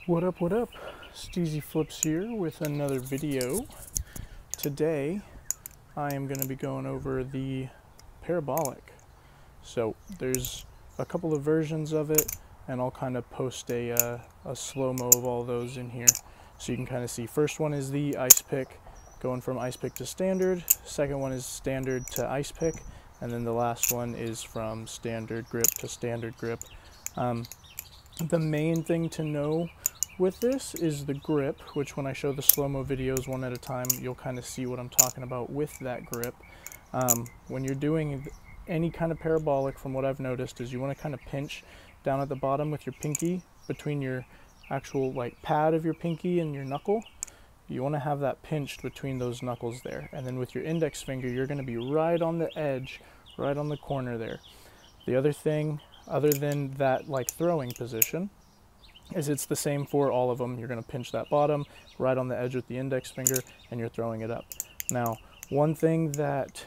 What up, what up? Steezy Flips here with another video. Today I am going to be going over the Parabolic. So there's a couple of versions of it, and I'll kind of post a slow-mo of all those in here so you can kind of see. First one is the ice pick, going from ice pick to standard. Second one is standard to ice pick, and then the last one is from standard grip to standard grip. The main thing to know with this is the grip, which when I show the slow-mo videos one at a time, you'll kind of see what I'm talking about with that grip. When you're doing any kind of parabolic, from what I've noticed, is you want to kind of pinch down at the bottom with your pinky between your actual pad of your pinky and your knuckle. You want to have that pinched between those knuckles there. And then with your index finger, you're going to be right on the edge, right on the corner there. The other thing, other than that throwing position, is it's the same for all of them. You're going to pinch that bottom right on the edge with the index finger and you're throwing it up. Now, one thing that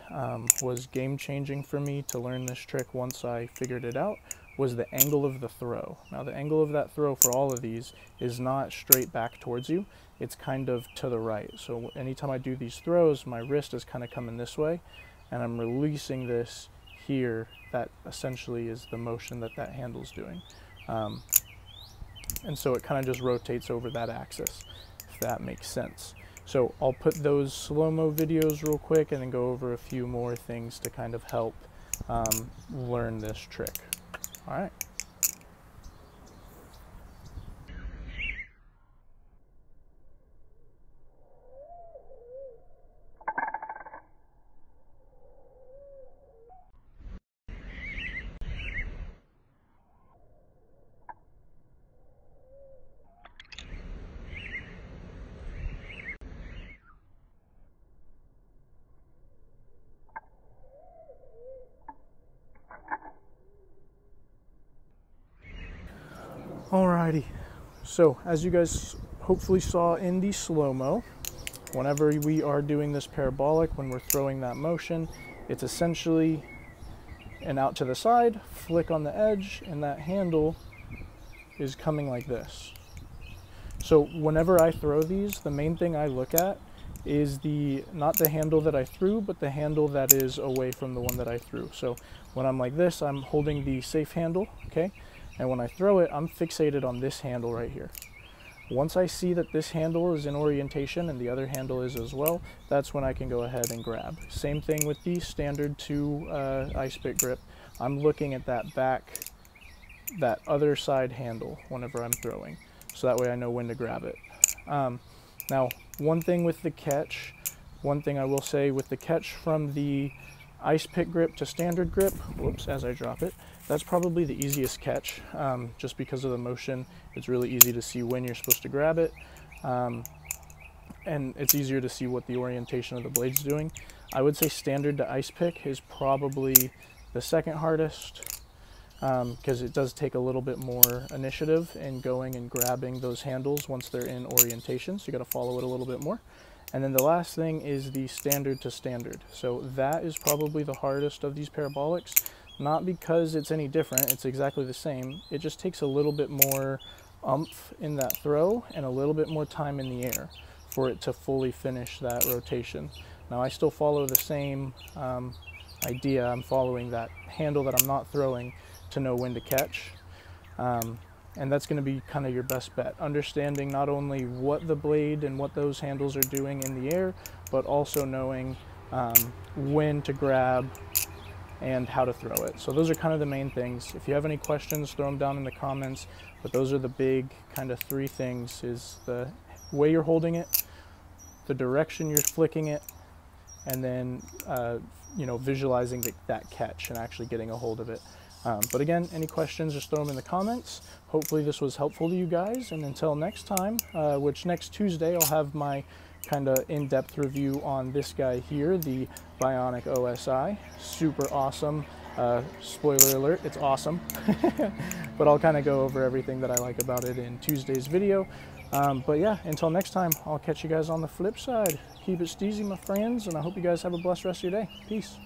was game changing for me to learn this trick once I figured it out was the angle of the throw. Now, the angle of that throw for all of these is not straight back towards you. It's kind of to the right. So anytime I do these throws, my wrist is kind of coming this way and I'm releasing this here. That essentially is the motion that handle's doing. And so it kind of just rotates over that axis, if that makes sense. So I'll put those slow-mo videos real quick and then go over a few more things to kind of help learn this trick. All right. Alrighty, so as you guys hopefully saw in the slow-mo, whenever we are doing this parabolic, when we're throwing that motion, it's essentially an out to the side, flick on the edge, and that handle is coming like this. So whenever I throw these, the main thing I look at is not the handle that I threw, but the handle that is away from the one that I threw. So when I'm like this, I'm holding the safe handle, okay? And when I throw it, I'm fixated on this handle right here. Once I see that this handle is in orientation and the other handle is as well, that's when I can go ahead and grab. Same thing with the standard to ice pick grip. I'm looking at that other side handle whenever I'm throwing. So that way I know when to grab it. Now, one thing with the catch, one thing I will say with the catch from the ice pick grip to standard grip, whoops, as I drop it, that's probably the easiest catch, just because of the motion. It's really easy to see when you're supposed to grab it, and it's easier to see what the orientation of the blade's doing. I would say standard to ice pick is probably the second hardest, because it does take a little bit more initiative in going and grabbing those handles once they're in orientation, so you got to follow it a little bit more. And then the last thing is the standard to standard. So that is probably the hardest of these parabolics, not because it's any different, it's exactly the same. It just takes a little bit more oomph in that throw and a little bit more time in the air for it to fully finish that rotation. Now I still follow the same idea. I'm following that handle that I'm not throwing to know when to catch. And that's going to be kind of your best bet. Understanding not only what the blade and what those handles are doing in the air, but also knowing when to grab and how to throw it. So those are kind of the main things. If you have any questions, throw them down in the comments. But those are the big kind of three things: is the way you're holding it, the direction you're flicking it, and then visualizing that catch and actually getting a hold of it. But again, any questions, just throw them in the comments. Hopefully this was helpful to you guys. And until next time, which next Tuesday, I'll have my kind of in-depth review on this guy here, the BionicOSI. Super awesome. Spoiler alert, it's awesome. But I'll kind of go over everything that I like about it in Tuesday's video. But yeah, until next time, I'll catch you guys on the flip side. Keep it steezy, my friends, and I hope you guys have a blessed rest of your day. Peace.